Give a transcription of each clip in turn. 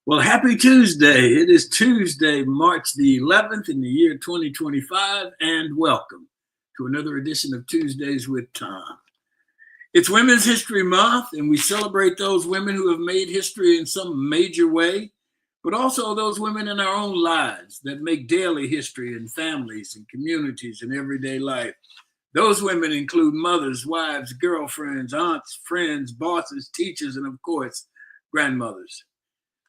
Well, happy Tuesday. It is Tuesday, March the 11th in the year 2025, and welcome to another edition of Tuesdays with Tom. It's Women's History Month, and we celebrate those women who have made history in some major way, but also those women in our own lives that make daily history in families and communities and everyday life. Those women include mothers, wives, girlfriends, aunts, friends, bosses, teachers, and of course, grandmothers.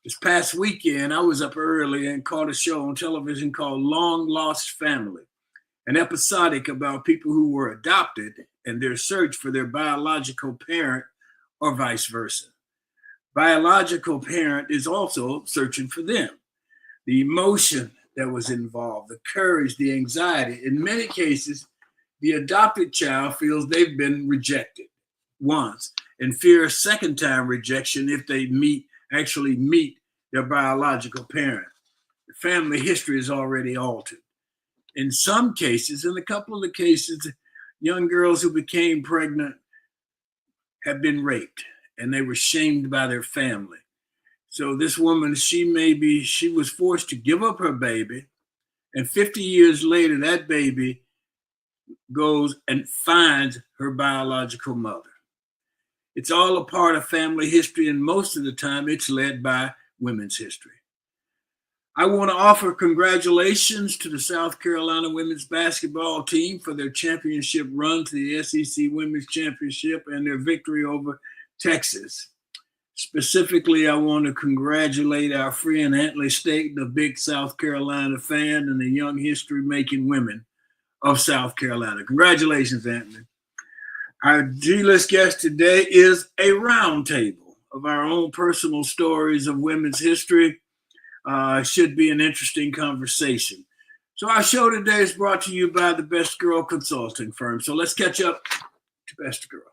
This past weekend, I was up early and caught a show on television called Long Lost Family, an episodic about people who were adopted and their search for their biological parent or vice versa. Biological parent is also searching for them. The emotion that was involved, the courage, the anxiety. In many cases, the adopted child feels they've been rejected once and fear a second time rejection if they actually meet their biological parent. The family history is already altered. In some cases, in a couple of the cases, young girls who became pregnant have been raped and they were shamed by their family. So this woman, she was forced to give up her baby, and 50 years later, that baby goes and finds her biological mother. It's all a part of family history, and most of the time it's led by women's history. I want to offer congratulations to the South Carolina women's basketball team for their championship run to the SEC Women's Championship and their victory over Texas. Specifically, I want to congratulate our friend Antley State, the big South Carolina fan, and the young history-making women of South Carolina. Congratulations, Antley. Our G-list guest today is a roundtable of our own personal stories of women's history. Should be an interesting conversation. So our show today is brought to you by the Best Girl Consulting Firm. So let's catch up to Best Girl.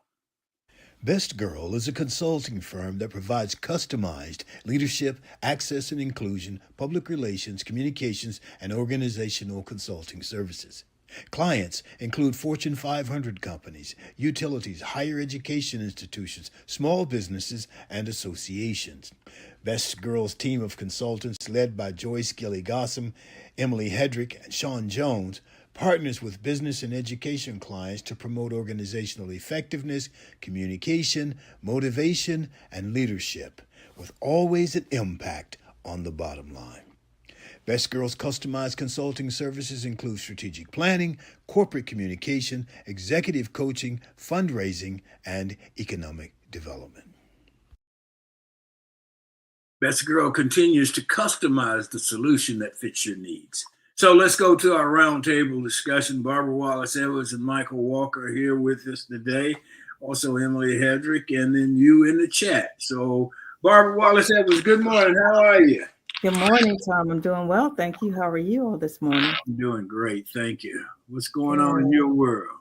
Best Girl is a consulting firm that provides customized leadership, access and inclusion, public relations, communications, and organizational consulting services. Clients include Fortune 500 companies, utilities, higher education institutions, small businesses, and associations. Best Girl's team of consultants, led by Joyce Gilly-Gossam, Emily Hedrick, and Sean Jones, partners with business and education clients to promote organizational effectiveness, communication, motivation, and leadership, with always an impact on the bottom line. Best Girl's customized consulting services include strategic planning, corporate communication, executive coaching, fundraising, and economic development. Best Girl continues to customize the solution that fits your needs. So let's go to our roundtable discussion. Barbara Wallace-Edwards and Michael Walker are here with us today. Also Emily Hedrick, and then you in the chat. So Barbara Wallace-Edwards, good morning. How are you? Good morning, Tom. I'm doing well. Thank you. How are you all this morning? I'm doing great. Thank you. What's going on in your world?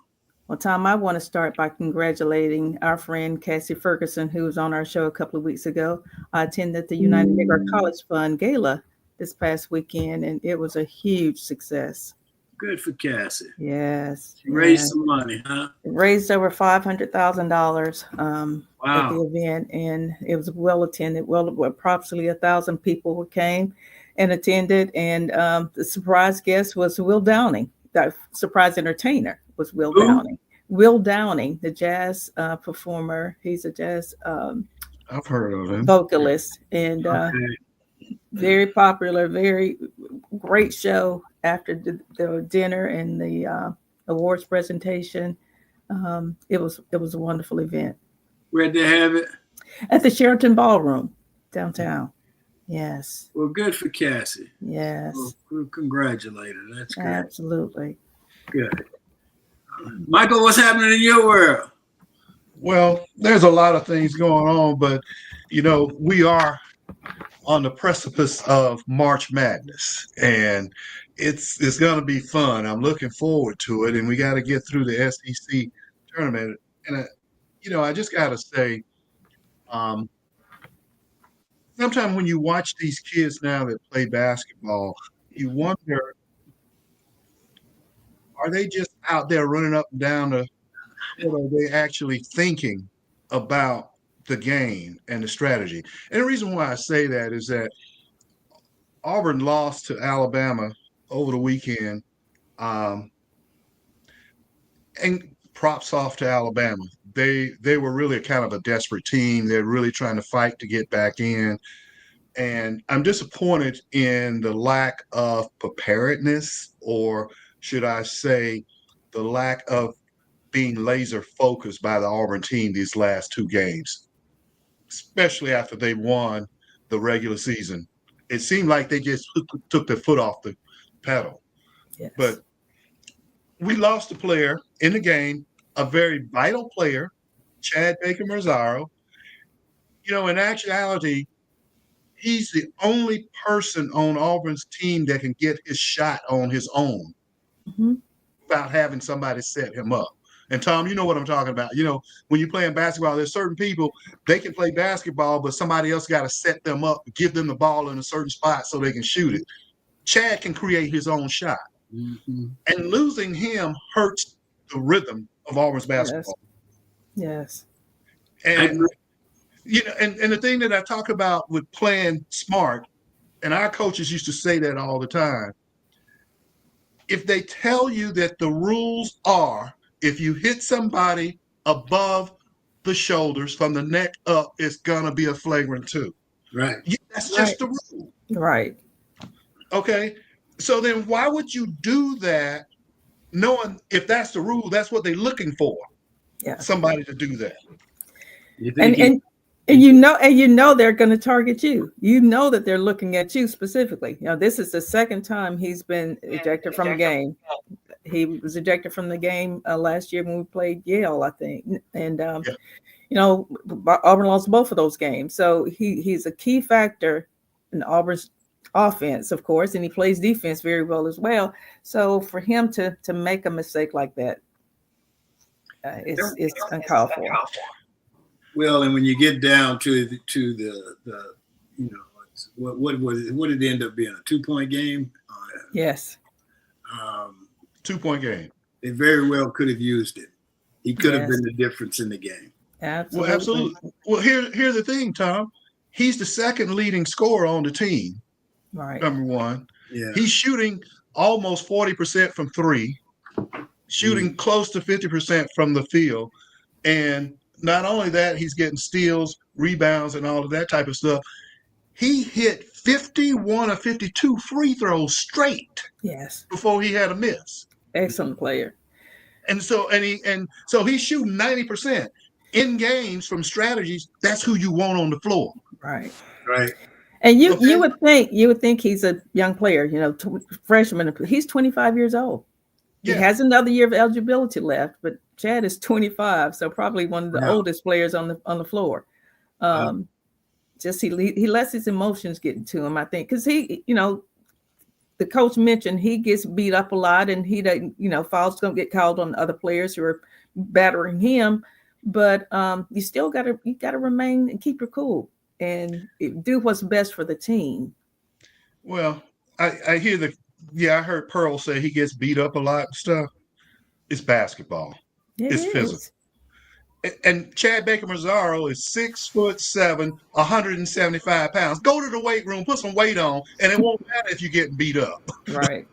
Well, Tom, I want to start by congratulating our friend Cassie Ferguson, who was on our show a couple of weeks ago. I attended the United Negro College Fund Gala this past weekend, and it was a huge success. Good for Cassie. Yes. She raised some money, huh? It raised over $500,000 at the Wow. event, and it was well attended. Well, approximately 1,000 people came and attended, and the surprise guest was Will Downing. The surprise entertainer was Will Downing. Will Downing, the jazz performer. He's a jazz I've heard of him. vocalist, and very popular, very great show after the dinner and the awards presentation. It was a wonderful event. Where'd they have it? At the Ballroom downtown. Yes. Well, good for Cassie. Yes. Well, we'll congratulate her. That's good. Absolutely. Good. Michael, what's happening in your world? Well, there's a lot of things going on, but we are on the precipice of March Madness, and it's going to be fun. I'm looking forward to it, and we got to get through the SEC tournament. And I just got to say, sometimes when you watch these kids now that play basketball, you wonder, are they just out there running up and down or are they actually thinking about the game and the strategy? And the reason why I say that is that Auburn lost to Alabama over the weekend. And props off to Alabama. They were really kind of a desperate team. They're really trying to fight to get back in. And I'm disappointed in the lack of preparedness, or should I say, the lack of being laser focused by the Auburn team these last two games, especially after they won the regular season. It seemed like they just took their foot off the pedal. Yes. But we lost a player in the game, a very vital player, Chad Baker Mazzaro. In actuality, he's the only person on Auburn's team that can get his shot on his own without having somebody set him up. And Tom, you know what I'm talking about. When you're playing basketball, there's certain people, they can play basketball, but somebody else got to set them up, give them the ball in a certain spot so they can shoot it. Chad can create his own shot. Mm-hmm. And losing him hurts the rhythm of Auburn's basketball. Yes. And and the thing that I talk about with playing smart, and our coaches used to say that all the time. If they tell you that the rules are, if you hit somebody above the shoulders from the neck up, it's gonna be a flagrant 2. Right. That's just the rule. Right. Okay. So then why would you do that knowing if that's the rule, that's what they're looking for? Yeah. Somebody to do that. And you know they're going to target you. You know that they're looking at you specifically. This is the second time he's been ejected from the game. He was ejected from the game last year when we played Yale, I think. And Auburn lost both of those games. So he's a key factor in Auburn's offense, of course, and he plays defense very well as well. So for him to make a mistake like that, it's uncalled for. Well, and when you get down to the what was it? What did it end up being? A 2-point game? Yes. 2-point game. They very well could have used it. He could have been the difference in the game. Absolutely. Well, absolutely. Well, here's the thing, Tom. He's the second leading scorer on the team. Right. Number one. Yeah. He's shooting almost 40% from 3, shooting close to 50% from the field. And not only that, he's getting steals, rebounds, and all of that type of stuff. He hit 51 or 52 free throws straight. Yes. Before he had a miss. Excellent player. And so he's shooting 90% in games from strategies. That's who you want on the floor. Right. Right. And you would think he's a young player, freshman. He's 25 years old. Yeah. He has another year of eligibility left, but Chad is 25, so probably one of the oldest players on the floor. Just he lets his emotions get into him, I think, because he, the coach mentioned he gets beat up a lot, and he doesn't, fouls don't get called on other players who are battering him, but you still gotta remain and keep your cool and do what's best for the team. Well, I hear I heard Pearl say he gets beat up a lot and stuff. It's basketball. It's physical. And Chad Baker Mazzaro is 6'7", 175 pounds. Go to the weight room, put some weight on, and it won't matter if you're getting beat up. Right.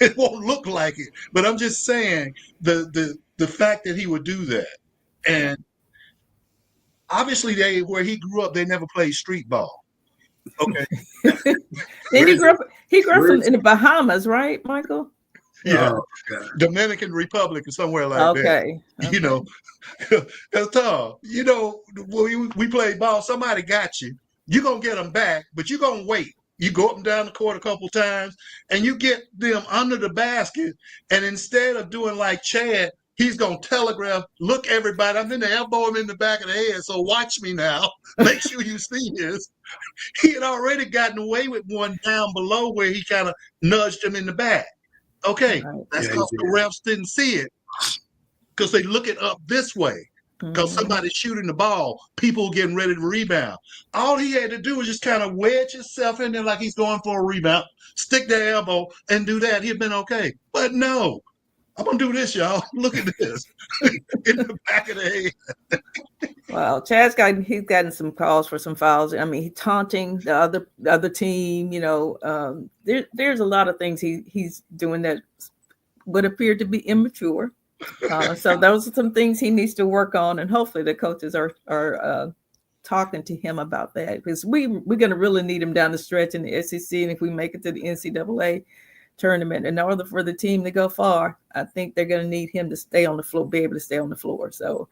It won't look like it. But I'm just saying the fact that he would do that. And obviously where he grew up, they never played street ball. Okay. Then he grew up in the Bahamas, right, Michael? Yeah, Dominican Republic or somewhere like that. Okay. Because Tom, when we play ball, somebody got you. You're going to get them back, but you're going to wait. You go up and down the court a couple times, and you get them under the basket, and instead of doing like Chad, he's going to telegraph, look, everybody, I'm going to elbow him in the back of the head, so watch me now. Make sure you see this. He had already gotten away with one down below where he kind of nudged him in the back. Okay, that's because the refs didn't see it because they look it up this way because somebody's shooting the ball, people getting ready to rebound. All he had to do was just kind of wedge himself in there like he's going for a rebound, stick their elbow, and do that. He'd been okay. But no, I'm going to do this, y'all. Look at this. In the back of the head. Well, he's gotten some calls for some fouls. I mean, he taunting the other team. There's a lot of things he's doing that would appear to be immature. So those are some things he needs to work on, and hopefully the coaches are talking to him about that, because we're going to really need him down the stretch in the SEC, and if we make it to the NCAA tournament, in order for the team to go far, I think they're going to need him to stay on the floor, be able to stay on the floor. So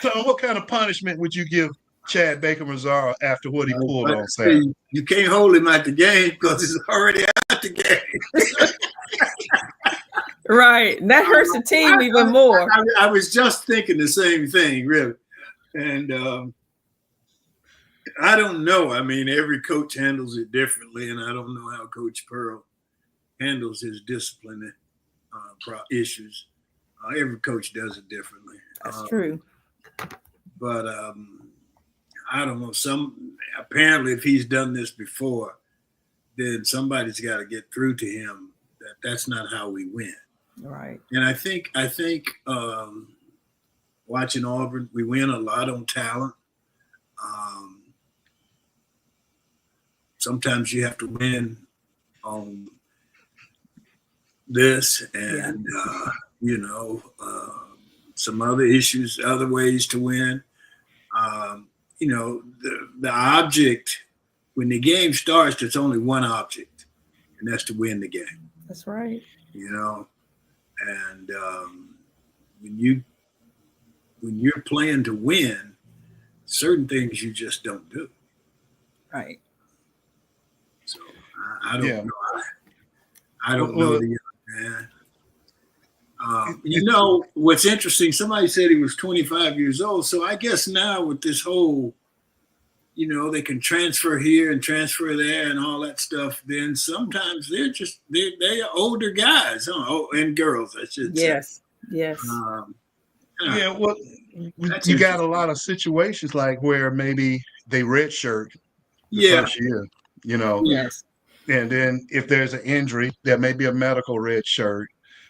what kind of punishment would you give Chad Baker-Mazara after what he pulled on See, Saturday? you can't hold him at the game because he's already at the game. Right. And that hurts the team even more. I was just thinking the same thing, really. And I don't know. I mean, every coach handles it differently, and I don't know how Coach Pearl handles his discipline issues. Every coach does it differently. That's true. But I don't know. Apparently, if he's done this before, then somebody's got to get through to him that that's not how we win. Right. And I think watching Auburn, we win a lot on talent. Sometimes you have to win on this and, some other issues, other ways to win. The object, when the game starts, there's only one object, and that's to win the game. That's right. And when you're playing to win, certain things you just don't do. Right. So I don't know. I don't know the man. What's interesting, somebody said he was 25 years old. So I guess now with this whole, they can transfer here and transfer there and all that stuff, then sometimes they are older guys, and girls, I should say. Yes. Well, you got a lot of situations like where maybe they redshirt the first year, Yes. And then if there's an injury, there may be a medical red shirt.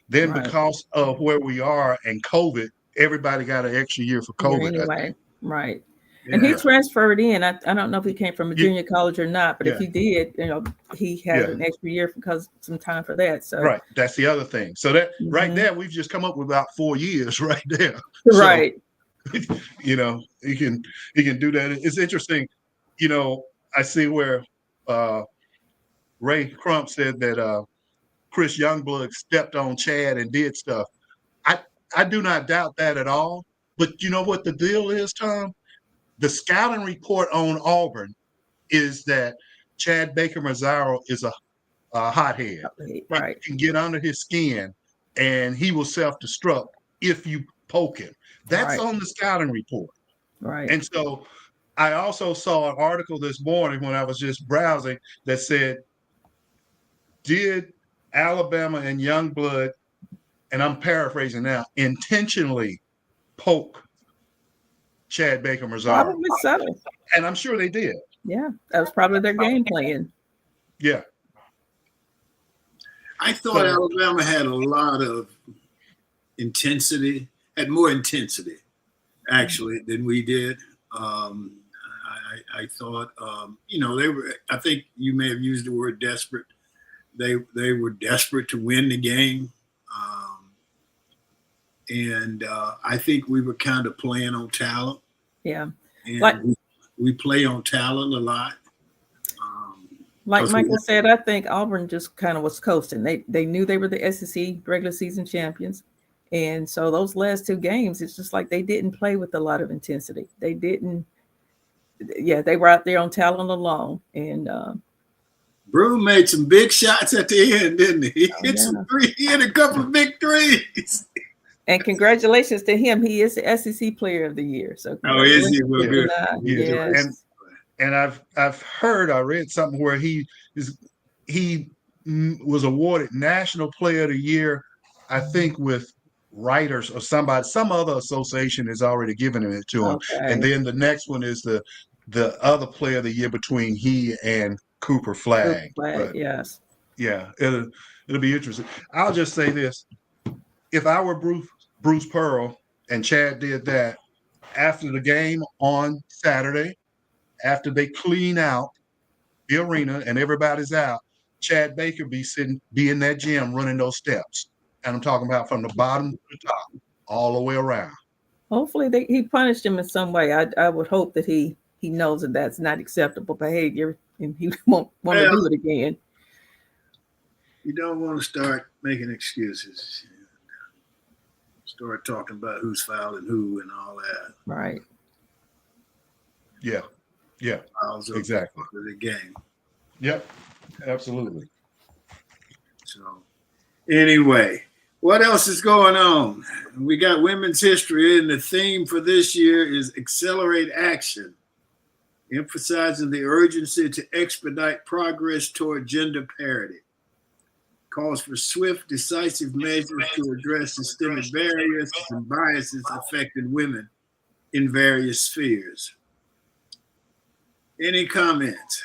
Then because of where we are and COVID, everybody got an extra year for COVID. Anyway, right. Yeah. And he transferred in. I don't know if he came from a junior college or not, but if he did, he had an extra year because some time for that. So right, that's the other thing. So that right there, we've just come up with about 4 years right there. Right. So, he can do that. It's interesting. I see where Ray Crump said that Chris Youngblood stepped on Chad and did stuff. I do not doubt that at all. But you know what the deal is, Tom? The scouting report on Auburn is that Chad Baker-Mazara is a hothead. Right. You can get under his skin, and he will self-destruct if you poke him. That's on the scouting report. Right. And so I also saw an article this morning when I was just browsing that said, did Alabama and Youngblood, and I'm paraphrasing now, intentionally poke Chad Baker-Mazara? Probably so. And I'm sure they did. Yeah, that was probably their game plan. Yeah. I thought Alabama had a lot of intensity, had more intensity, actually, than we did. I thought, they were, I think you may have used the word desperate. They were desperate to win the game. And I think we were kind of playing on talent. Yeah. And we play on talent a lot. Like Michael said, I think Auburn just kind of was coasting. They knew they were the SEC regular season champions. And so those last two games, it's just like they didn't play with a lot of intensity. They didn't. Yeah, they were out there on talent alone. And Broom made some big shots at the end, didn't he? He hit a couple of big threes. And congratulations to him. He is the SEC Player of the Year. So is he? Well, good. Yes. And I've heard, I read something where he was awarded National Player of the Year, I think with writers or some other association has already given it to him. Okay. And then the next one is the other Player of the Year between he and Cooper Flagg. Yes. Yeah, it'll be interesting. I'll just say this. If I were Bruce Pearl and Chad did that, after the game on Saturday, after they clean out the arena and everybody's out, Chad Baker be in that gym running those steps. And I'm talking about from the bottom to the top, all the way around. Hopefully he punished him in some way. I would hope that he knows that that's not acceptable behavior and he won't want to do it again. You don't want to start making excuses. Start talking about who's fouling who and all that. Right. Yeah. Yeah. Exactly. The game. Yep. Absolutely. So anyway, what else is going on? We got Women's History, and the theme for this year is Accelerate Action, emphasizing the urgency to expedite progress toward gender parity. Calls for swift, decisive measures to address systemic barriers and biases affecting women in various spheres. Any comments?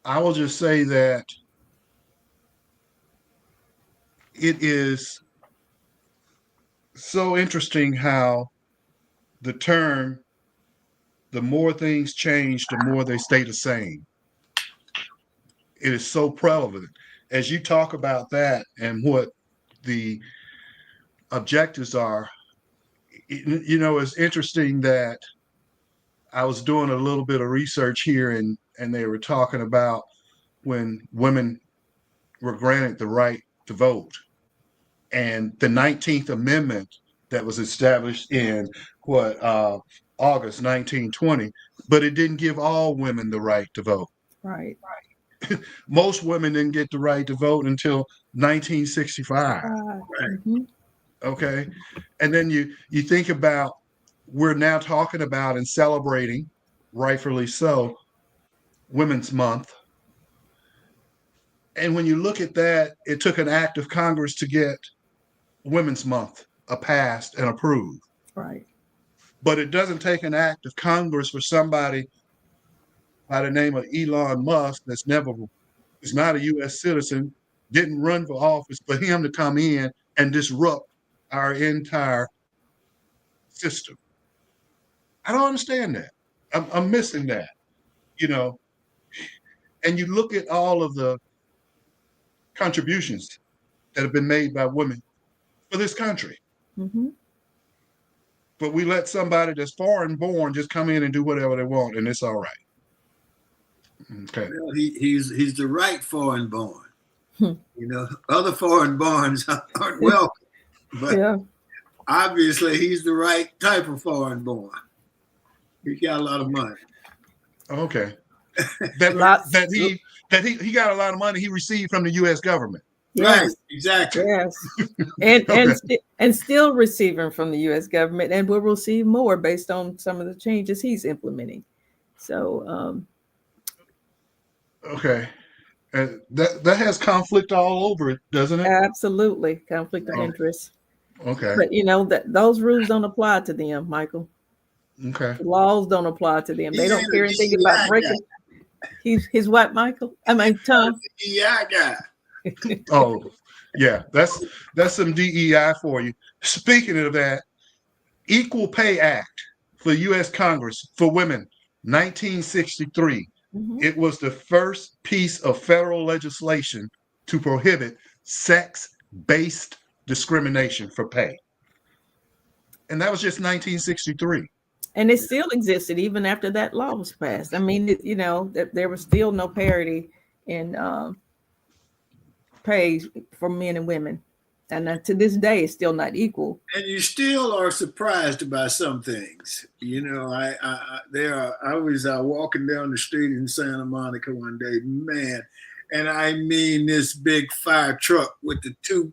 I will just say that it is so interesting how the term, the more things change, the more they stay the same. It is so prevalent. As you talk about that and what the objectives are, it's interesting that I was doing a little bit of research here and they were talking about when women were granted the right to vote and the 19th Amendment that was established in August 1920, but it didn't give all women the right to vote. Right. Most women didn't get the right to vote until 1965. Mm-hmm. Okay. And then you think about, we're now talking about and celebrating, rightfully so, Women's Month. And when you look at that, it took an act of Congress to get Women's Month passed and approved. Right. But it doesn't take an act of Congress for somebody by the name of Elon Musk is not a U.S. citizen, didn't run for office, for him to come in and disrupt our entire system. I don't understand that. I'm missing that, And you look at all of the contributions that have been made by women for this country. Mm-hmm. But we let somebody that's foreign born just come in and do whatever they want, and it's all right. Okay. Well, he's the right foreign born. Other foreign borns aren't welcome, but obviously he's the right type of foreign born. He got a lot of money. Okay. That he got a lot of money he received from the U.S. government. Yes. Right, exactly. Yes, and still receiving from the U.S. government, and will receive more based on some of the changes he's implementing. So, okay, that has conflict all over it, doesn't it? Absolutely, conflict of interest. Okay, but that those rules don't apply to them, Michael. Okay, the laws don't apply to them. They don't care anything about breaking. He's what, Michael? I mean, Tom. Yeah, guy. Oh, yeah, that's some DEI for you. Speaking of that, Equal Pay Act for U.S. Congress for women, 1963. Mm-hmm. It was the first piece of federal legislation to prohibit sex-based discrimination for pay. And that was just 1963. And it still existed even after that law was passed. I mean, there was still no parity in pay for men and women. And to this day, it's still not equal. And you still are surprised by some things. I was walking down the street in Santa Monica one day, man, and I mean this big fire truck with the two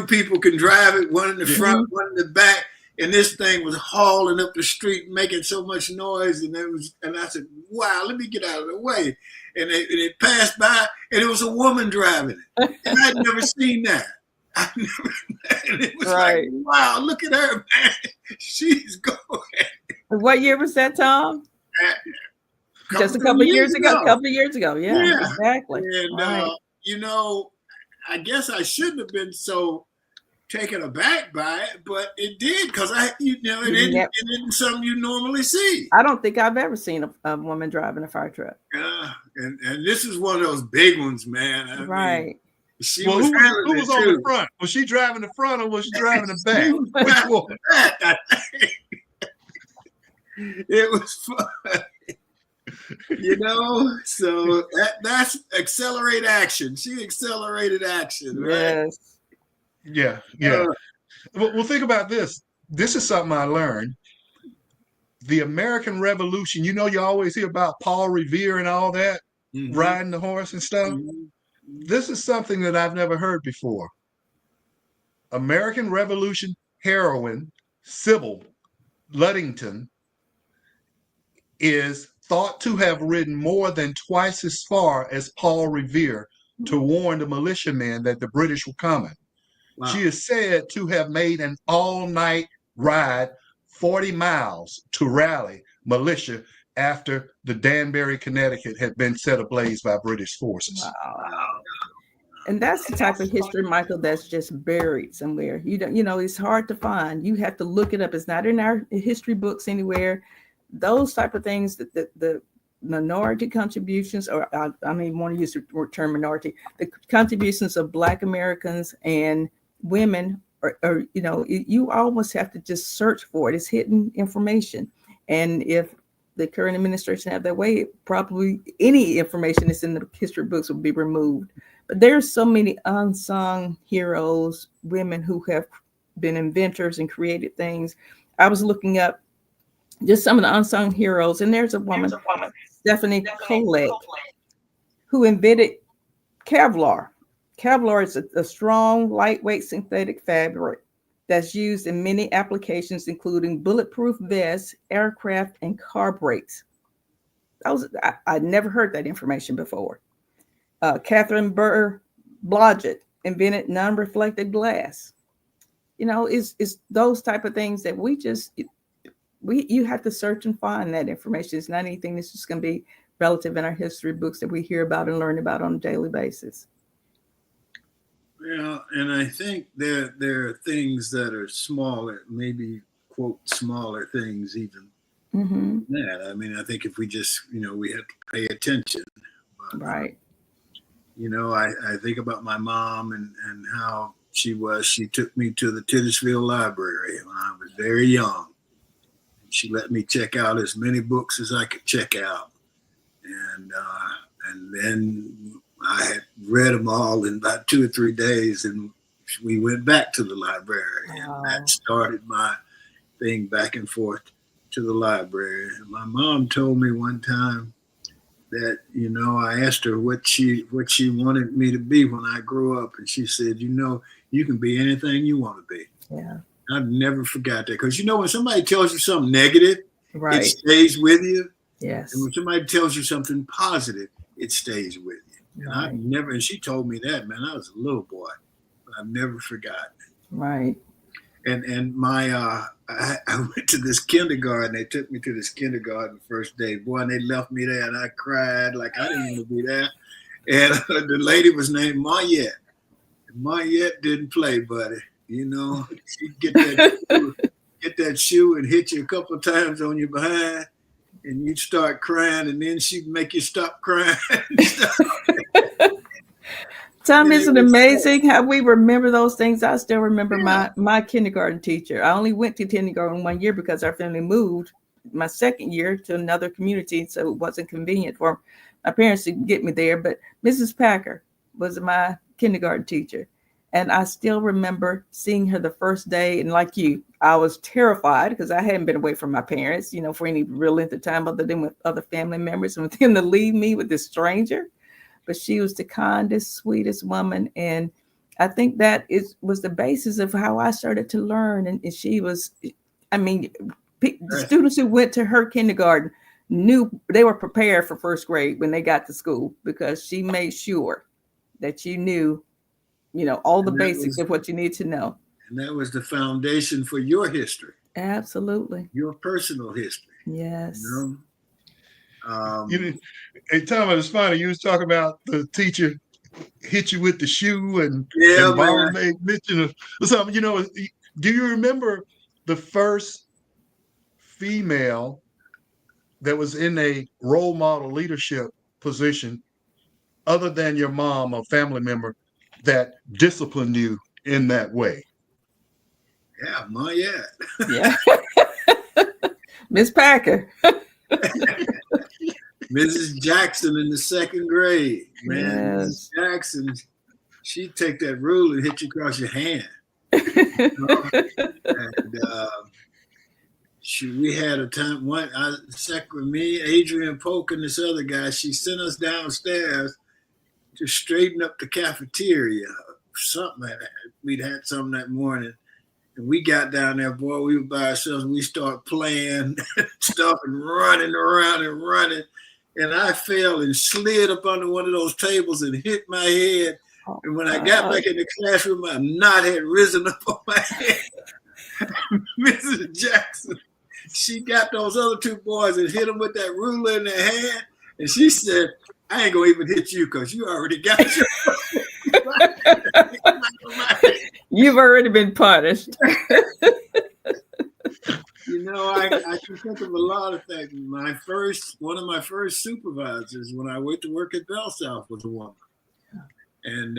people can drive it, one in the front, one in the back. And this thing was hauling up the street, making so much noise, and I said, "Wow, let me get out of the way." And it passed by, and it was a woman driving it, and I'd never seen that. And it was like, "Wow, look at her, man! She's going." What year was that, Tom? Just a couple of years ago. A couple of years ago, yeah. Exactly. And I guess I shouldn't have been so taken aback by it, but it did because it isn't something you normally see. I don't think I've ever seen a woman driving a fire truck. And this is one of those big ones, man. I mean, she well, was who was on the front? Was she driving the front or was she driving the back? Which one? It was fun. So that's accelerate action. She accelerated action, right? Yes. Yeah. Well, think about this. This is something I learned. The American Revolution, you always hear about Paul Revere and all that, riding the horse and stuff. This is something that I've never heard before. American Revolution heroine Sybil Ludington is thought to have ridden more than twice as far as Paul Revere to warn the militiamen that the British were coming. Wow. She is said to have made an all-night ride 40 miles to rally militia after the Danbury, Connecticut had been set ablaze by British forces. Wow. And that's the type of history, Michael, that's just buried somewhere. It's hard to find. You have to look it up. It's not in our history books anywhere. Those type of things, that the minority contributions, or I don't even want to use the term minority, the contributions of Black Americans and women, you almost have to just search for it. It's hidden information. And if the current administration have their way, probably any information that's in the history books will be removed. But there's so many unsung heroes, women who have been inventors and created things. I was looking up just some of the unsung heroes, and there's a woman, Stephanie Colette, who invented Kevlar. Kevlar is a strong, lightweight synthetic fabric that's used in many applications, including bulletproof vests, aircraft, and car brakes. I'd never heard that information before. Catherine Burr Blodgett invented non-reflective glass. It's those type of things that you have to search and find that information. It's not anything that's just going to be relative in our history books that we hear about and learn about on a daily basis. Yeah, and I think there are things that are smaller, maybe quote smaller things even. I mean, I think if we just we have to pay attention. But, right. I think about my mom and how she took me to the Titusville Library when I was very young. She let me check out as many books as I could check out, and then I had read them all in about 2 or 3 days, and we went back to the library, and that started my thing back and forth to the library. And my mom told me one time that I asked her what she wanted me to be when I grew up, and she said, you can be anything you want to be. Yeah. I've never forgot that, because when somebody tells you something negative, right, it stays with you. Yes. And when somebody tells you something positive, it stays with you. And right. I've never, and she told me that, man, I was a little boy, but I've never forgotten it. Right. And my I went to this kindergarten. They took me to this kindergarten first day, boy, and they left me there, and I cried like I didn't want to be there. And the lady was named Mayette. Mayette didn't play, buddy. She'd get that shoe and hit you a couple of times on your behind, and you'd start crying, and then she'd make you stop crying. Tom, isn't it amazing how we remember those things? I still remember my kindergarten teacher. I only went to kindergarten 1 year because our family moved my second year to another community, so it wasn't convenient for my parents to get me there. But Mrs. Packer was my kindergarten teacher. And I still remember seeing her the first day. And like you, I was terrified because I hadn't been away from my parents, for any real length of time other than with other family members, and for them to leave me with this stranger. But she was the kindest, sweetest woman. And I think that was the basis of how I started to learn. And she was, the students who went to her kindergarten knew they were prepared for first grade when they got to school, because she made sure that you knew all the basics of what you need to know. And that was the foundation for your history. Absolutely. Your personal history. Yes. Hey, Tom, it's funny. You was talking about the teacher hit you with the shoe Yeah, and Barbara man. made mention of something. Do you remember the first female that was in a role model leadership position other than your mom or family member that disciplined you in that way? Yeah, my yeah. Yeah. Miss Packer. Mrs. Jackson in the second grade. Man, Mrs. Yes. Jackson, she'd take that ruler and hit you across your hand. And we had a time, second me, Adrian Polk, and this other guy, she sent us downstairs to straighten up the cafeteria. Something like that. We'd had something that morning. And we got down there, boy, we were by ourselves, and we started playing stuff and running around and running. And I fell and slid up under one of those tables and hit my head. And when I got back in the classroom, my knot had risen up on my head. Mrs. Jackson, she got those other two boys and hit them with that ruler in their hand. And she said, I ain't going to even hit you because you already got your. You've already been punished. I can think of a lot of things. One of my first supervisors when I went to work at Bell South was a woman, and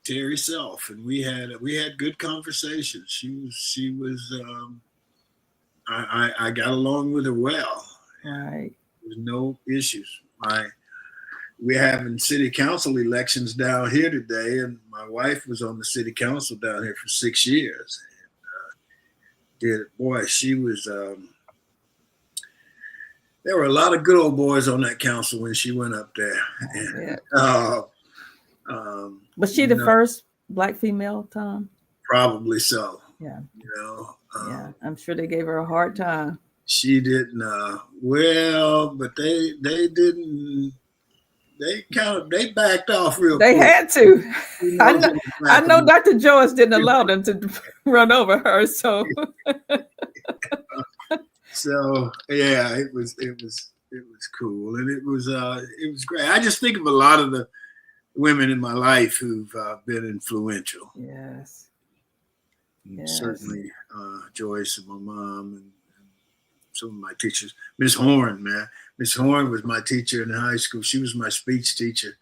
Terry Self, and we had good conversations. She was I got along with her well. Right. There was no issues. We're having city council elections down here today, and my wife was on the city council down here for 6 years. She was. There were a lot of good old boys on that council when she went up there. Yeah. Was she the first Black female, Tom? Probably so. Yeah. Yeah, I'm sure they gave her a hard time. She didn't. But they didn't. They backed off real quick. They had to. I know Dr. Joyce didn't allow them to run over her. So yeah, it was cool, and it was great. I just think of a lot of the women in my life who've been influential. Yes. Certainly Joyce and my mom and some of my teachers. Miss Horn, man. Miss Horn was my teacher in high school. She was my speech teacher,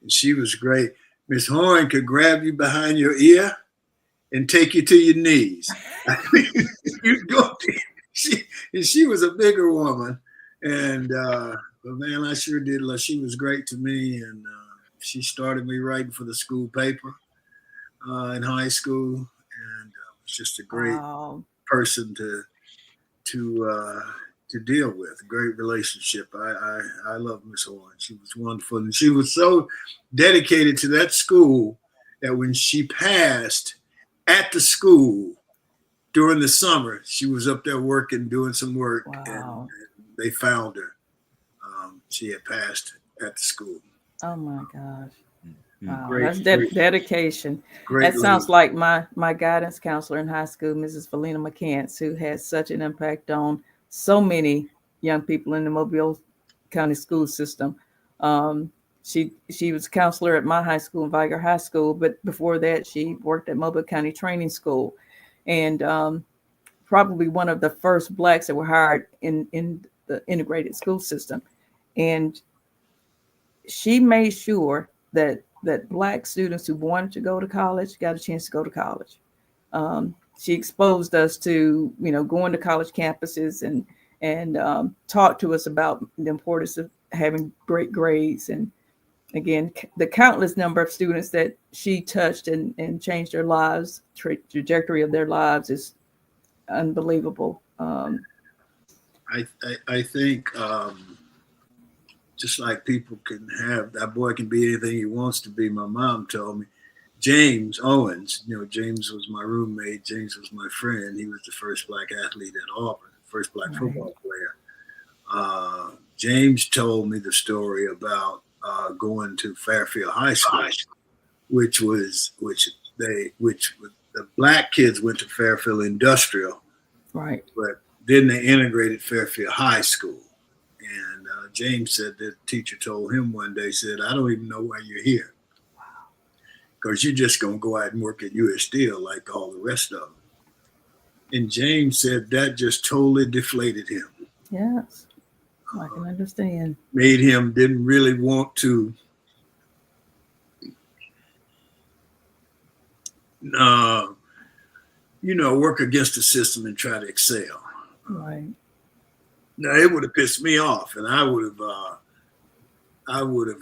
and she was great. Miss Horn could grab you behind your ear and take you to your knees. She was a bigger woman, and but man, I sure did. She was great to me, and she started me writing for the school paper in high school, and was just a great person to deal with. A great relationship. I love Miss Horn. She was wonderful, and she was so dedicated to that school that when she passed at the school during the summer, she was up there doing some work, and they found her. She had passed at the school. Oh my gosh. Wow, Great, that's dedication. That sounds like my guidance counselor in high school, Mrs. Felina McCants, who had such an impact on so many young people in the Mobile County school system. She was a counselor at my high school, Viger High School, but before that, she worked at Mobile County Training School, and probably one of the first Blacks that were hired in the integrated school system. And she made sure that Black students who wanted to go to college got a chance to go to college. She exposed us to, going to college campuses and talked to us about the importance of having great grades. And again, the countless number of students that she touched and changed their lives, trajectory of their lives is unbelievable. I think just like people can have, that boy can be anything he wants to be. My mom told me, James Owens, James was my roommate. James was my friend. He was the first Black athlete at Auburn, first Black football player. James told me the story about going to Fairfield High School, which the Black kids went to Fairfield Industrial, right? But then they integrated Fairfield High School. And James said that the teacher told him one day, said, I don't even know why you're here. because you're just going to go out and work at U.S. Steel like all the rest of them. And James said that just totally deflated him. Yes, I can understand. Made him didn't really want to work against the system and try to excel. Right. Now it would have pissed me off, and I would have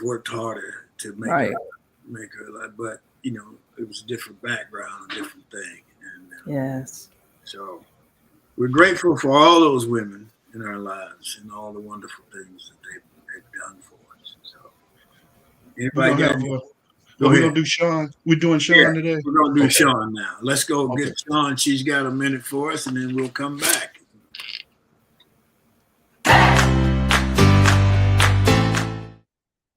worked harder to make Right. her. But it was a different background, a different thing, and Yes. so we're grateful for all those women in our lives and all the wonderful things that they've done for us. So, anybody got? We're gonna do Sean. We're doing Sean today. We're gonna do Okay. Sean now. Let's go Okay. get Sean. She's got a minute for us, and then we'll come back.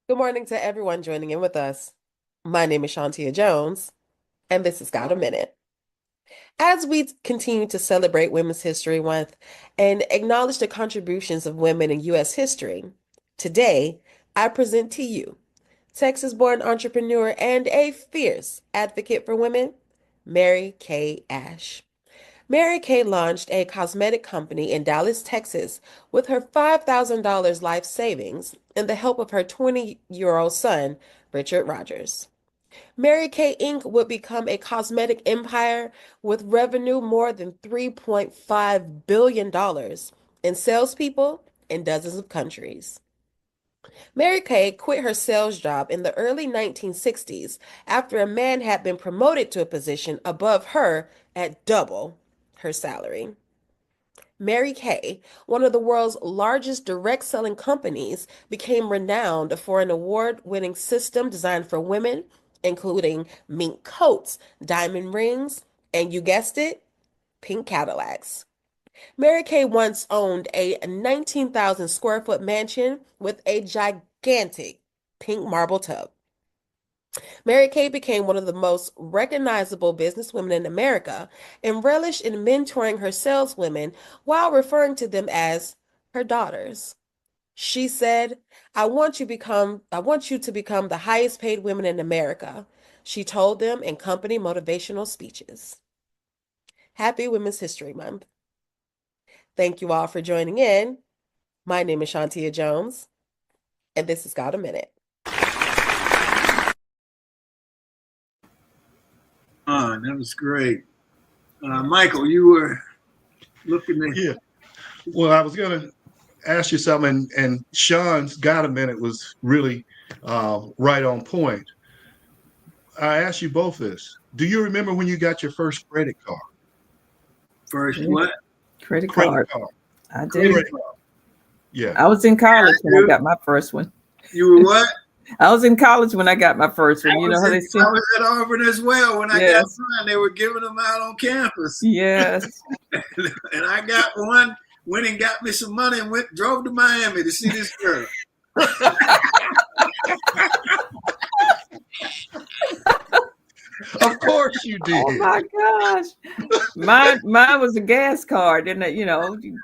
Good morning to everyone joining in with us. My name is Shantia Jones, and this has got a minute. As we continue to celebrate Women's History Month and acknowledge the contributions of women in U.S. history, today I present to you Texas-born entrepreneur and a fierce advocate for women, Mary Kay Ash. Mary Kay launched a cosmetic company in Dallas, Texas, with her $5,000 life savings and the help of her 20-year-old son, Richard Rogers. Mary Kay Inc. would become a cosmetic empire with revenue more than $3.5 billion and salespeople in dozens of countries. Mary Kay quit her sales job in the early 1960s after a man had been promoted to a position above her at double her salary. Mary Kay, one of the world's largest direct selling companies, became renowned for an award-winning system designed for women, including mink coats, diamond rings, and you guessed it, pink Cadillacs. Mary Kay once owned a 19,000 square foot mansion with a gigantic pink marble tub. Mary Kay became one of the most recognizable businesswomen in America and relished in mentoring her saleswomen while referring to them as her daughters. She said, I want you to become the highest paid women in America, she told them in company motivational speeches. Happy Women's History Month. Thank you all for joining in. My name is Shantia Jones, and this has got a minute. That was great. Michael, you were looking at. Yeah. Well, I was gonna ask you something, and Sean's got a minute was really right on point. I asked you both this. Do you remember when you got your first credit card? First, Yeah. what? Credit Credit card. card. I did. Credit card. Yeah. I was in college when I got my first one. You were what? I was in college when I got my first one. You know how they say. I was at Auburn as well. When I got Yes. mine, they were giving them out on campus. Yes. And I got one, went and got me some money and drove to Miami to see this girl. Of course you did. Oh my gosh. Mine was a gas card. And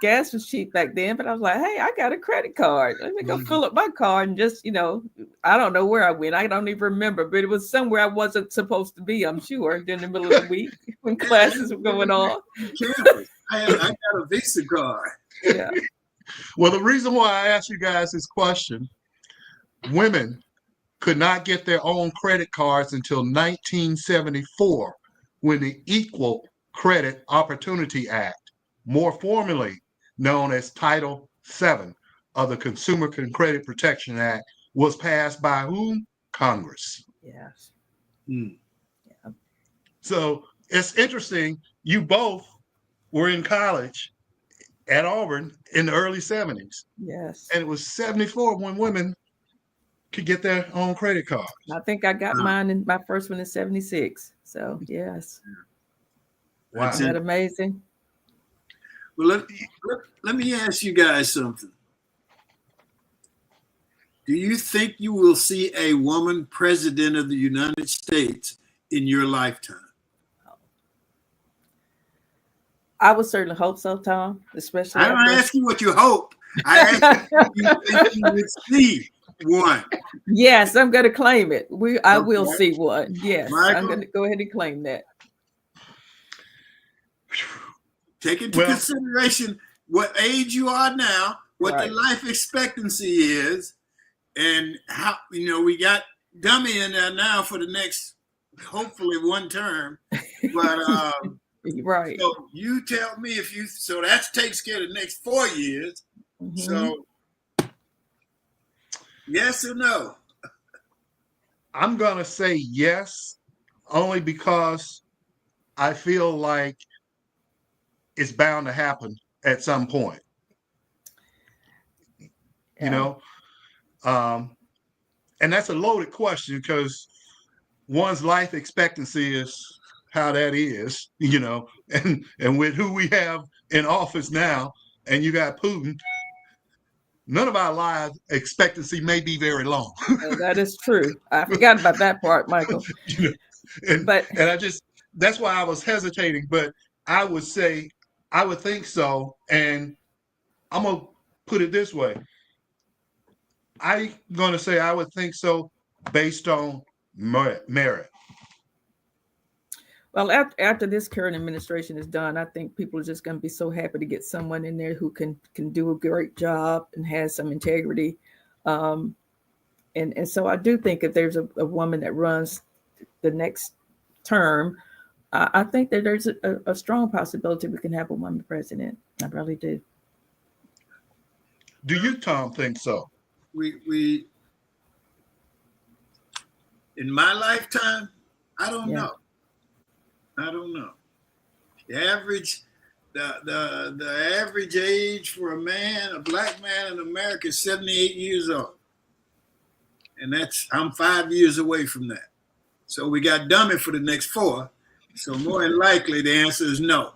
gas was cheap back then, but I was like, hey, I got a credit card. Let me go fill up my card and just, I don't know where I went. I don't even remember, but it was somewhere I wasn't supposed to be, I'm sure, in the middle of the week when classes were going on. Campus. I got a Visa card. Yeah. Well, the reason why I asked you guys this question, women could not get their own credit cards until 1974 when the Equal Credit Opportunity Act, more formally known as Title VII of the Consumer Credit Protection Act, was passed by whom? Congress. Yes. Hmm. Yeah. So it's interesting. You both were in college at Auburn in the early 70s. Yes. And it was 74 when women could get their own credit cards. I think I got mine in my first one in 76. So yes. Wow. Isn't that amazing? Well, let me ask you guys something. Do you think you will see a woman president of the United States in your lifetime? I would certainly hope so, Tom. Especially I don't ask you what you hope. I ask you what you think you would see One. Yes, I'm going to claim it. I will Okay. see one. Yes, I'm Michael? going to go ahead and claim that. Take into Well- consideration what age you are now, what Right. the life expectancy is, and how, we got dummy in there now for the next, hopefully, one term. But Right. so you tell me so that takes care of the next 4 years. Mhm. So yes or no? I'm going to say yes, only because I feel like it's bound to happen at some point. You know, and that's a loaded question because one's life expectancy is how that is, and with who we have in office now, and you got Putin, none of our life expectancy may be very long. That is true. I forgot about that part, Michael. and But that's why I was hesitating, but I would say I would think so, and I'm gonna put it this way. I'm gonna say I would think so based on merit. well, after this current administration is done, I think people are just going to be so happy to get someone in there who can do a great job and has some integrity. And so I do think if there's a woman that runs the next term, I think that there's a strong possibility we can have a woman president. I really do. Do you, Tom, think so? We in my lifetime, I don't Yeah. know. I don't know. The average, the average age for a black man in America is 78 years old. And I'm 5 years away from that. So we got dummy for the next 4. So more than likely the answer is no.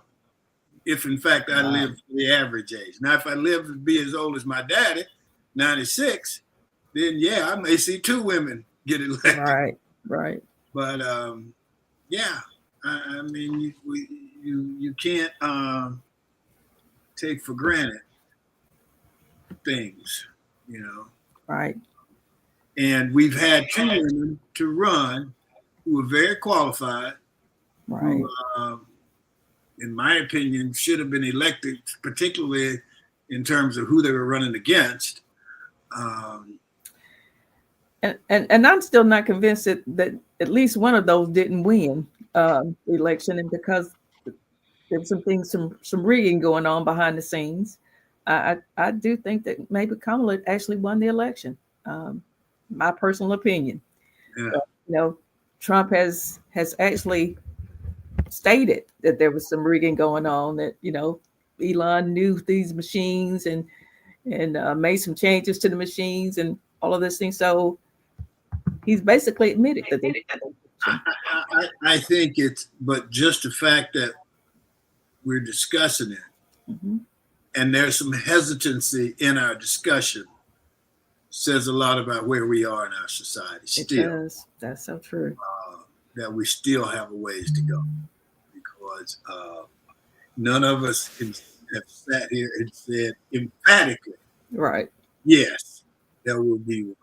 If in fact I live to the average age. Now, if I live to be as old as my daddy, 96, then yeah, I may see 2 women get elected. Right. But yeah, I mean, you can't take for granted things, Right. And we've had 2 women to run who were very qualified, Right. who, in my opinion, should have been elected, particularly in terms of who they were running against. And I'm still not convinced that at least one of those didn't win the election, and because there was some rigging going on behind the scenes. I do think that maybe Kamala actually won the election. My personal opinion. Yeah. Trump has actually stated that there was some rigging going on. That Elon knew these machines and made some changes to the machines and all of this thing. So he's basically admitted that. I think but just the fact that we're discussing it, Mm-hmm. and there's some hesitancy in our discussion, says a lot about where we are in our society still. It does. That's so true. That we still have a ways to go, because none of us have sat here and said emphatically, Right. yes, there will be one.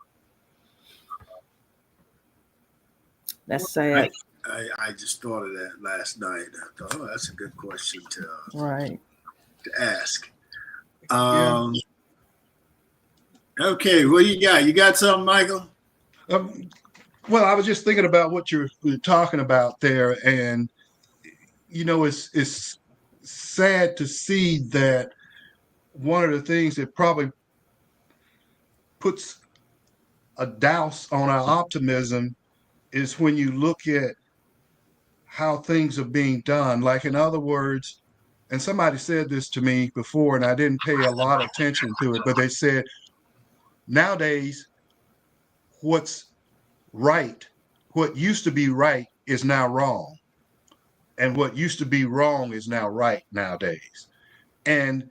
That's sad. I just thought of that last night. I thought, that's a good question Right. to ask. Okay, what do you got? You got something, Michael? Well, I was just thinking about what you're talking about there, and it's sad to see that one of the things that probably puts a douse on our optimism is when you look at how things are being done. Like, in other words, and somebody said this to me before, and I didn't pay a lot of attention to it, but they said, nowadays, what's right, what used to be right is now wrong. And what used to be wrong is now right nowadays. And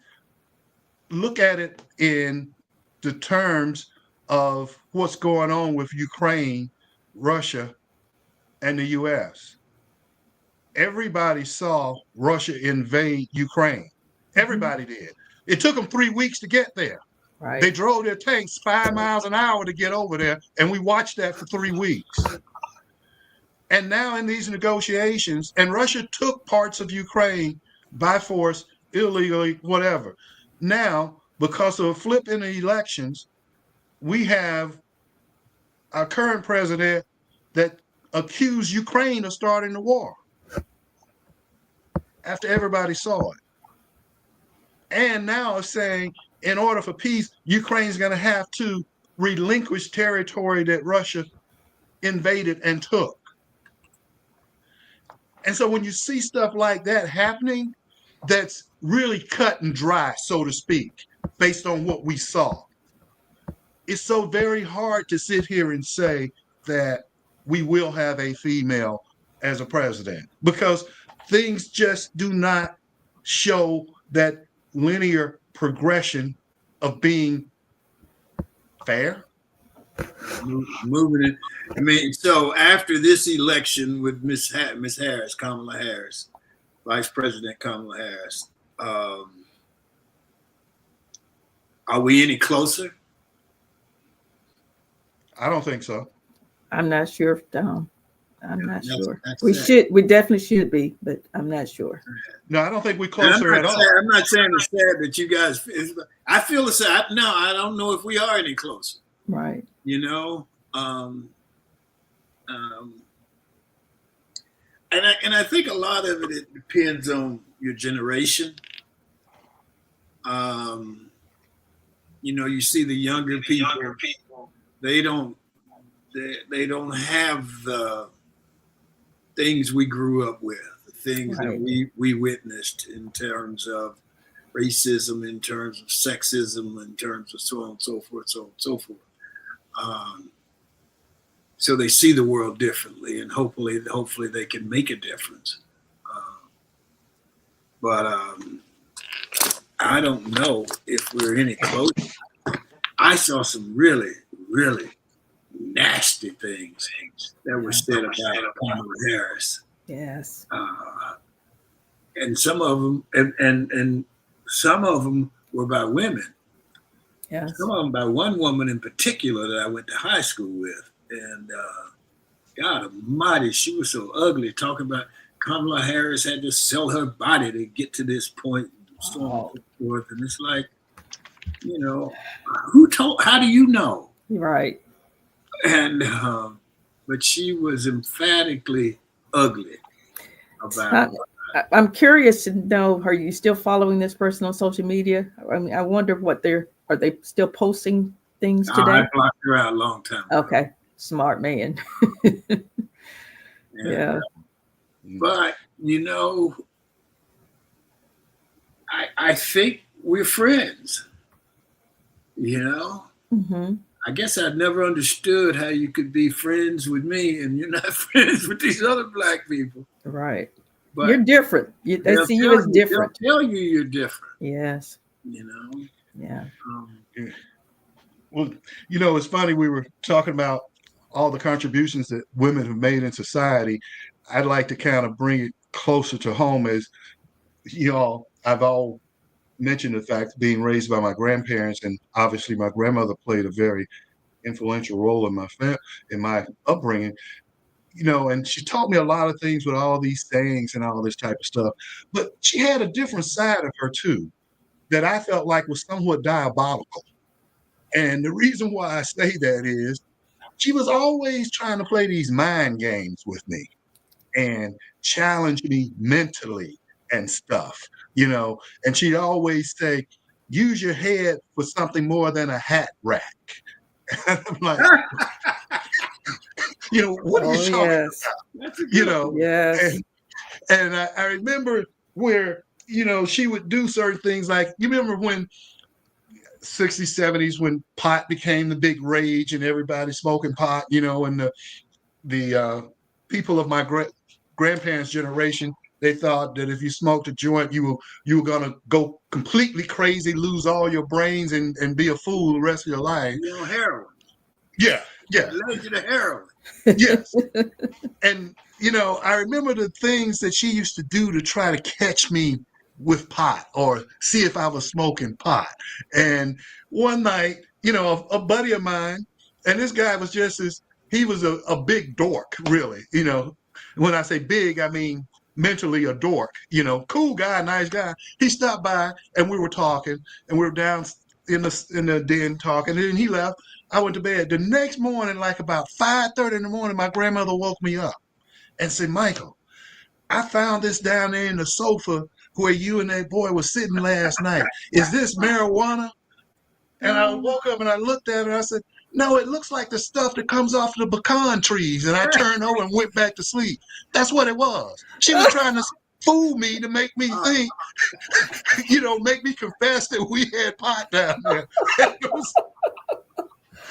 look at it in the terms of what's going on with Ukraine, Russia, and the US. Everybody saw Russia invade Ukraine. Everybody did. It took them 3 weeks to get there. Right. They drove their tanks 5 miles an hour to get over there, and we watched that for 3 weeks. And now in these negotiations, and Russia took parts of Ukraine by force, illegally, whatever. Now, because of a flip in the elections, we have our current president that accused Ukraine of starting the war after everybody saw it. And now it's saying in order for peace, Ukraine's going to have to relinquish territory that Russia invaded and took. And so when you see stuff like that happening, that's really cut and dry, so to speak, based on what we saw, it's so very hard to sit here and say that we will have a female as a president because things just do not show that linear progression of being fair. Moving it. I mean, so after this election with Miss Harris, Kamala Harris, Vice President Kamala Harris, are we any closer? I don't think so. I'm not sure, Tom. I'm not sure. That's We sad. should. We definitely should be, but I'm not sure. No, I don't think we're And closer at all. I'm not saying it's sad that you guys. I feel the sad. No, I don't know if we are any closer. Right. You know, and I think a lot of it depends on your generation. You know, you see the younger people. They don't have the things we grew up with, the things Right. that we witnessed in terms of racism, in terms of sexism, in terms of so on and so forth, so on and so forth. So they see the world differently, and hopefully they can make a difference. But I don't know if we're any closer. I saw some really, really nasty things that were said about Kamala Harris, Yes. and some of them, and some of them were by women. Yes. Some of them by one woman in particular that I went to high school with, and God Almighty, she was so ugly. Talking about Kamala Harris had to sell her body to get to this point, and so on and so forth. And it's like, you know, who told? How do you know? Right. And but she was emphatically ugly about it. I'm curious to know, are you still following this person on social media? I mean, I wonder what are they still posting things today? I blocked her out a long time ago. Okay. Smart man. Yeah. But, you know, I think we're friends, you know? Mm-hmm. I guess I've never understood how you could be friends with me and you're not friends with these other black people. Right. But You're different. They see you as different. They'll tell you you're different, Yes. you know? Yeah. Well, you know, it's funny. We were talking about all the contributions that women have made in society. I'd like to kind of bring it closer to home as, you know, I've all mentioned the fact of being raised by my grandparents, and obviously my grandmother played a very influential role in my upbringing. You know, and she taught me a lot of things with all these sayings and all this type of stuff. But she had a different side of her too that I felt like was somewhat diabolical. And the reason why I say that is she was always trying to play these mind games with me and challenge me mentally and stuff, you know. And she'd always say, use your head for something more than a hat rack. And I'm like, you know, what are you talking Yes. That's a good You know, Yes. and I remember where, you know, she would do certain things like, you remember when 60s, 70s, when pot became the big rage and everybody smoking pot, you know, and the people of my grandparents' generation, they thought that if you smoked a joint, you were gonna go completely crazy, lose all your brains, and be a fool the rest of your life. You know, heroin. Yeah, Legend of heroin. yes. And you know, I remember the things that she used to do to try to catch me with pot or see if I was smoking pot. And one night, a buddy of mine, and this guy was he was a big dork, really. When I say big, I mean mentally a dork, cool guy, nice guy. He stopped by and we were talking and we were down in the den talking, and then he left. I went to bed. The next morning, like about 5:30 in the morning, my grandmother woke me up and said, Michael, I found this down there in the sofa where you and that boy was sitting last night. Is this marijuana? And I woke up and I looked at it and I said, no, it looks like the stuff that comes off the pecan trees. And I turned over and went back to sleep. That's what it was. She was trying to fool me to make me think, make me confess that we had pot down there.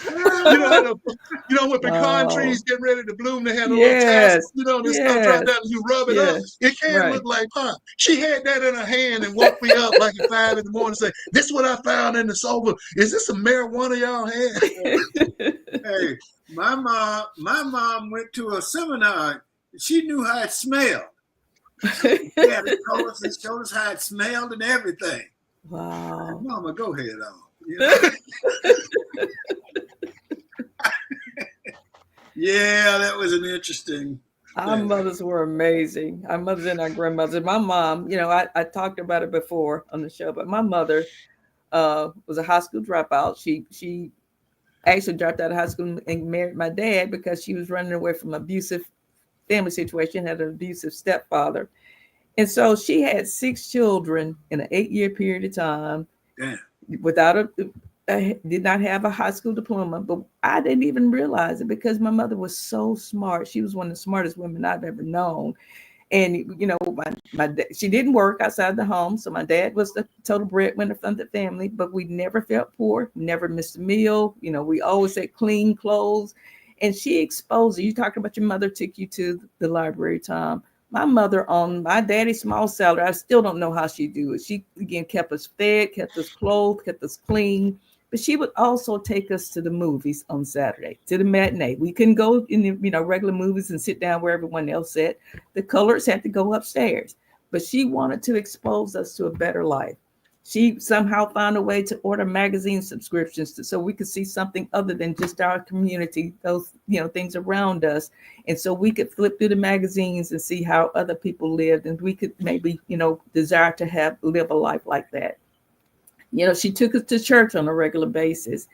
When pecan trees get ready to bloom, they have a little tassel, this stuff drop down and you rub it up. It can look like pot. She had that in her hand and woke me up like at 5 in the morning and say, this is what I found in the sofa. Is this some marijuana y'all had? Hey, my mom went to a seminar. She knew how it smelled. Yeah, they showed us how it smelled and everything. Wow. Mama, go ahead on. Yeah, that was an interesting. Our mothers were amazing. Our mothers and our grandmothers. My mom, I talked about it before on the show, but my mother was a high school dropout. She actually dropped out of high school and married my dad because she was running away from an abusive family situation, had an abusive stepfather. And so she had 6 children in an 8-year period of time. Damn. Without did not have a high school diploma, but I didn't even realize it because my mother was so smart. She was one of the smartest women I've ever known. And, she didn't work outside the home. So my dad was the total breadwinner from the family, but we never felt poor, never missed a meal. We always had clean clothes. And she exposed it. You talked about your mother took you to the library, Tom. My mother, on my daddy's small salary, I still don't know how she do it. She, again, kept us fed, kept us clothed, kept us clean. But she would also take us to the movies on Saturday, to the matinee. We couldn't go in the regular movies and sit down where everyone else sat. The colors had to go upstairs. But she wanted to expose us to a better life. She somehow found a way to order magazine subscriptions so we could see something other than just our community, those things around us. And so we could flip through the magazines and see how other people lived, and we could maybe desire to live a life like that. She took us to church on a regular basis.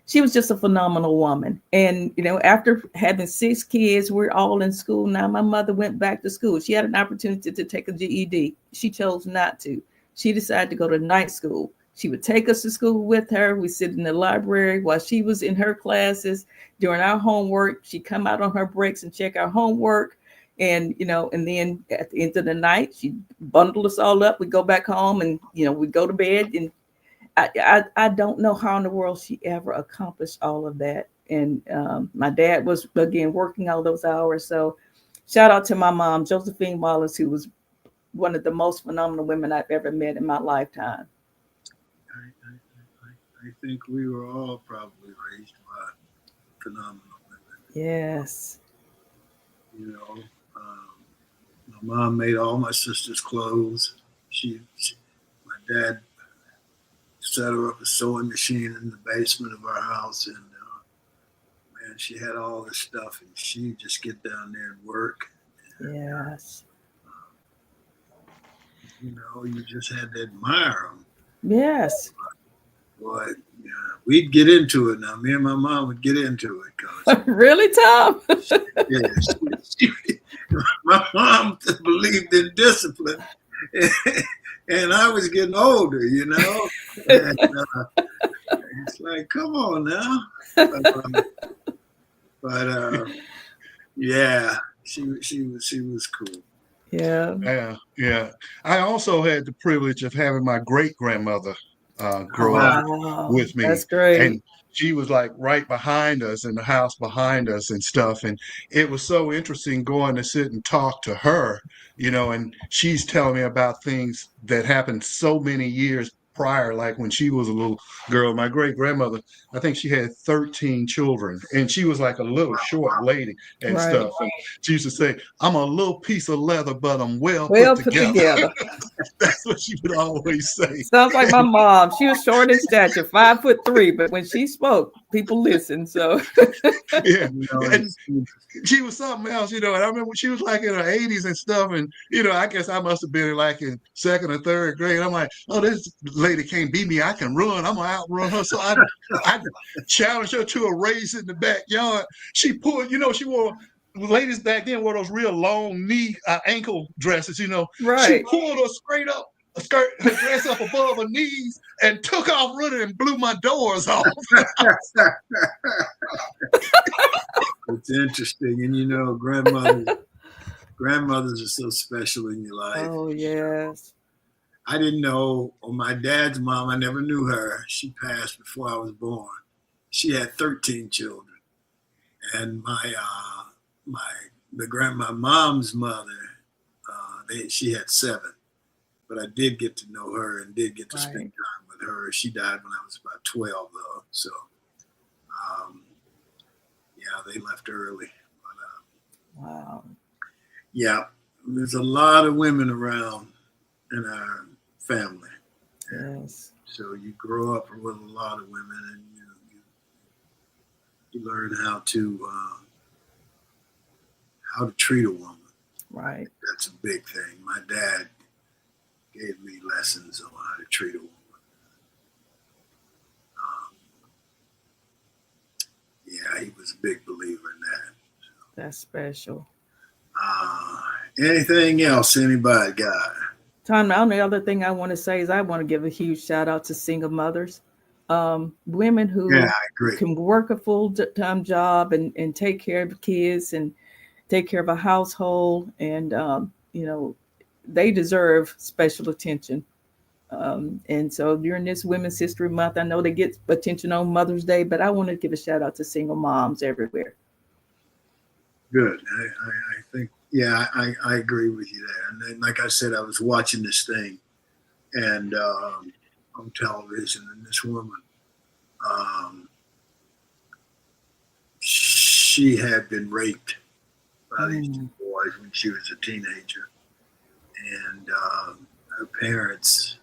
She was just a phenomenal woman. And, after having 6 kids, we're all in school now. My mother went back to school. She had an opportunity to take a GED. She chose not to. She decided to go to night school. She would take us to school with her. We sit in the library while she was in her classes. During our homework, she'd come out on her breaks and check our homework. And, and then at the end of the night, she'd bundle us all up. We'd go back home and, we'd go to bed. And I don't know how in the world she ever accomplished all of that. And my dad was, again, working all those hours. So shout out to my mom, Josephine Wallace, who was one of the most phenomenal women I've ever met in my lifetime. I think we were all probably raised by phenomenal women. Yes. My mom made all my sister's clothes. My dad set her up a sewing machine in the basement of our house, and she had all this stuff, and she'd just get down there and work. Yes. You just had to admire them. Yes. Boy, we'd get into it now. Me and my mom would get into it. Really, Tom? My mom believed in discipline. And I was getting older, And, it's like, come on now. But yeah, she was cool. Yeah. I also had the privilege of having my great grandmother grow up with me. That's great. And she was like right behind us in the house behind us and stuff. And it was so interesting going to sit and talk to her, and she's telling me about things that happened so many years prior, like when she was a little girl. My great grandmother, I think she had 13 children, and she was like a little short lady and stuff. And she used to say, I'm a little piece of leather, but I'm well put together. That's what she would always say. Sounds like my mom. She was short in stature, 5'3", but when she spoke, people listened. So Yeah. You know, And she was something else, and I remember she was like in her 80s and stuff, and I guess I must have been like in second or third grade. I'm like, oh, this lady can't beat me. I can run. I'm gonna outrun her. So I challenged her to a race in the backyard. She pulled, she wore ladies back then wore those real long knee ankle dresses. She right. pulled her straight up. Her dress up above her knees and took off running and blew my doors off. it's interesting. And grandmothers are so special in your life. Oh yes. I didn't know, my dad's mom, I never knew her. She passed before I was born. She had 13 children. And my mom's mother, she had 7. But I did get to know her and did get to spend time with her. She died when I was about 12, though. So, yeah, they left early. But, Wow. yeah, there's a lot of women around in our family. Yes. So you grow up with a lot of women, and you learn how to treat a woman. Right. That's a big thing. My dad gave me lessons on how to treat a woman. Yeah, he was a big believer in that. That's special. Anything else anybody got? Tom, the only other thing I want to say is I want to give a huge shout out to single mothers, women who Yeah, I agree. can work a full-time job and take care of kids and take care of a household. And, they deserve special attention. And so during this Women's History Month, I know they get attention on Mother's Day, but I want to give a shout out to single moms everywhere. Good. I think, yeah, I agree with you there. And then, like I said, I was watching this thing and on television, and this woman, she had been raped by these 2 boys when she was a teenager. And her parents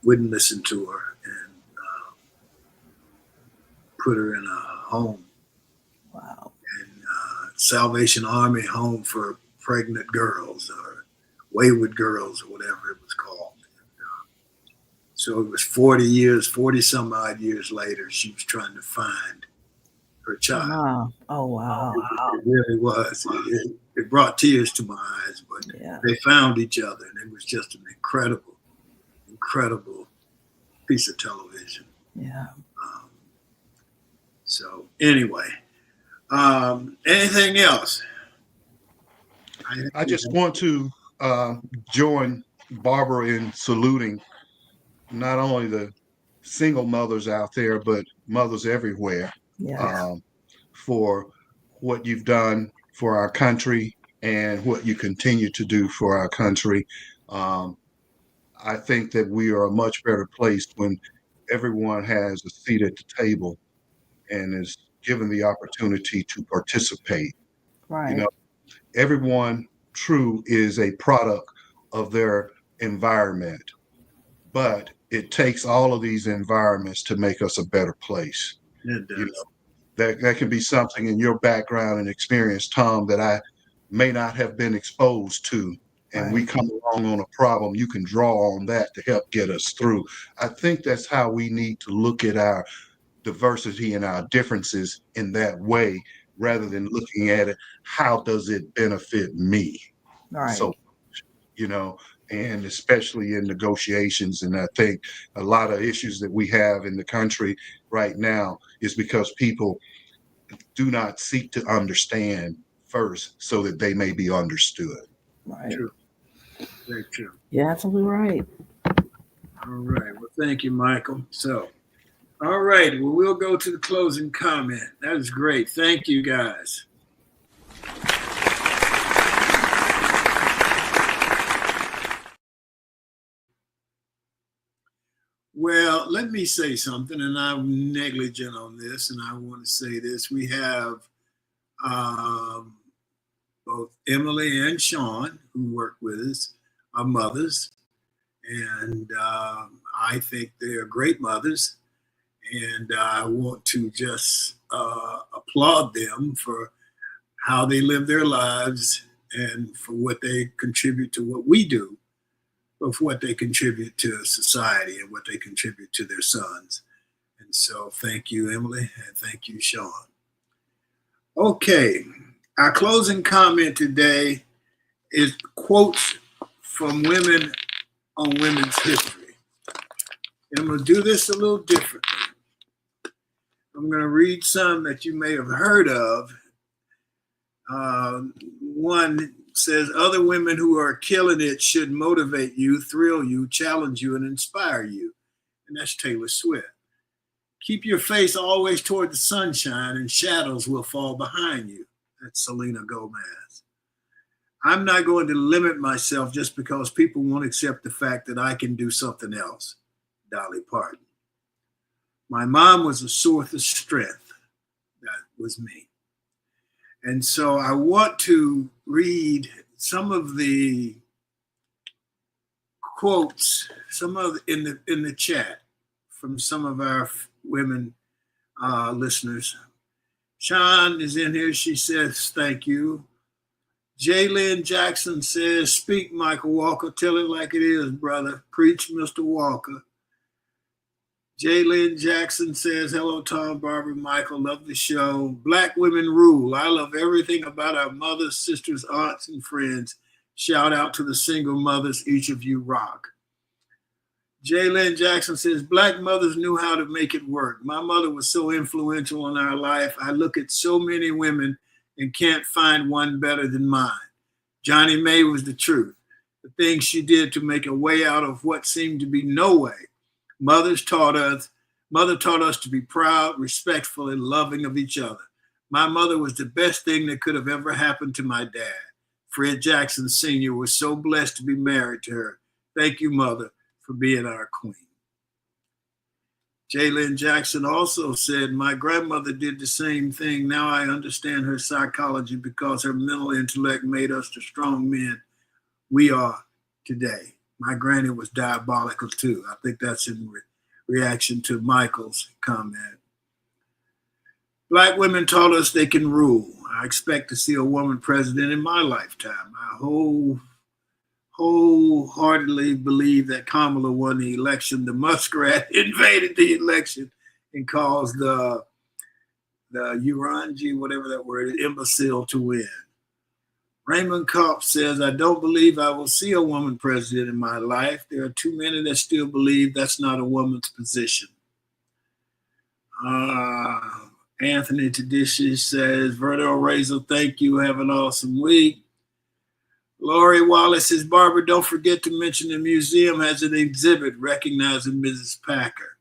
wouldn't listen to her and put her in a home. Wow. And Salvation Army home for pregnant girls or wayward girls or whatever it was called. And, so it was 40 some odd years later, she was trying to find her child. Wow. Oh, wow. It really was. It brought tears to my eyes, but they found each other, and it was just an incredible piece of television. Yeah. So anyway, anything else? I just want to join Barbara in saluting not only the single mothers out there, but mothers everywhere. Yeah. For what you've done for our country and what you continue to do for our country. I think that we are a much better place when everyone has a seat at the table and is given the opportunity to participate. Right. Everyone true is a product of their environment, but it takes all of these environments to make us a better place. It does. That can be something in your background and experience, Tom, that I may not have been exposed to. And we come along on a problem, you can draw on that to help get us through. I think that's how we need to look at our diversity and our differences in that way, rather than looking at it, how does it benefit me? Right. So, and especially in negotiations. And I think a lot of issues that we have in the country right now is because people do not seek to understand first so that they may be understood. Right. True. Very true. Yeah, absolutely right. All right. Well, thank you, Michael. So, all right. Well, we'll go to the closing comment. That is great. Thank you, guys. Well, let me say something, and I'm negligent on this, and I want to say this. We have both Emily and Sean, who work with us, are mothers, and I think they are great mothers, and I want to just applaud them for how they live their lives and for what they contribute to what we do, but for what they contribute to society and what they contribute to their sons. And so thank you, Emily, and thank you, Sean. Okay, our closing comment today is quotes from women on women's history. And I'm going to do this a little differently. I'm going to read some that you may have heard of. One says, other women who are killing it should motivate you, thrill you, challenge you, and inspire you. And that's Taylor Swift. Keep your face always toward the sunshine and shadows will fall behind you. That's Selena Gomez. I'm not going to limit myself just because people won't accept the fact that I can do something else. Dolly Parton. My mom was a source of strength. That was me. And so I want to read some of the quotes, in the chat from some of our women listeners. Sean is in here. She says, thank you. Jaylyn Jackson says, speak, Michael Walker. Tell it like it is, brother. Preach, Mr. Walker. Jaylyn Jackson says, hello, Tom, Barbara, Michael. Love the show. Black women rule. I love everything about our mothers, sisters, aunts, and friends. Shout out to the single mothers. Each of you rock. Jaylyn Jackson says, Black mothers knew how to make it work. My mother was so influential in our life. I look at so many women and can't find one better than mine. Johnny May was the truth. The things she did to make a way out of what seemed to be no way. Mother taught us to be proud, respectful, and loving of each other. My mother was the best thing that could have ever happened to my dad. Fred Jackson Sr. was so blessed to be married to her. Thank you, Mother, for being our queen. Jaylyn Jackson also said, my grandmother did the same thing. Now I understand her psychology because her mental intellect made us the strong men we are today. My granny was diabolical too. I think that's in reaction to Michael's comment. Black women taught us they can rule. I expect to see a woman president in my lifetime. I wholeheartedly believe that Kamala won the election. The muskrat invaded the election and caused the Urangi, whatever that word is, imbecile to win. Raymond Kopp says, I don't believe I will see a woman president in my life. There are too many that still believe that's not a woman's position. Anthony Tedishi says, Verdo Razor, thank you. Have an awesome week. Lori Wallace says, Barbara, don't forget to mention the museum has an exhibit recognizing Mrs. Packer.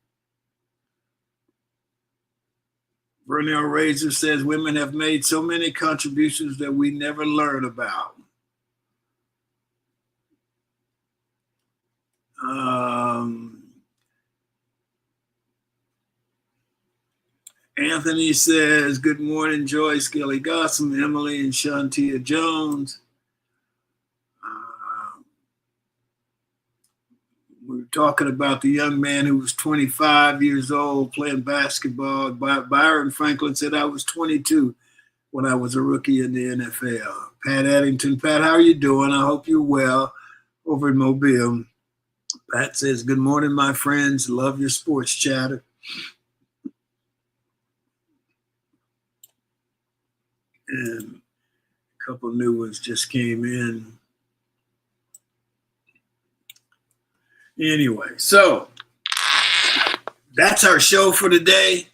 Vernell Razor says, women have made so many contributions that we never learn about. Anthony says, good morning, Joyce, Kelly Gossam, Emily, and Shantia Jones. We were talking about the young man who was 25 years old playing basketball. Byron Franklin said, I was 22 when I was a rookie in the NFL. Pat Addington, Pat, how are you doing? I hope you're well over in Mobile. Pat says, good morning, my friends. Love your sports chatter. And a couple new ones just came in. Anyway, so that's our show for today.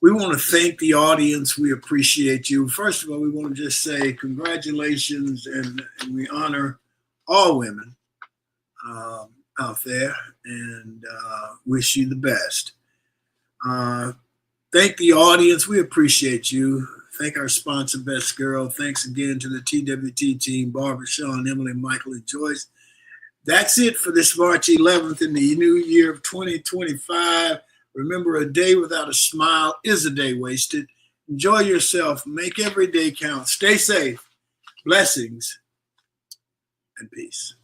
We want to thank the audience. We appreciate you. First of all, we want to just say congratulations and we honor all women out there and wish you the best. Thank the audience. We appreciate you. Thank our sponsor, Best Girl. Thanks again to the TWT team, Barbara, Sean, Emily, Michael, and Joyce. That's it for this March 11th in the new year of 2025. Remember, a day without a smile is a day wasted. Enjoy yourself. Make every day count. Stay safe. Blessings and peace.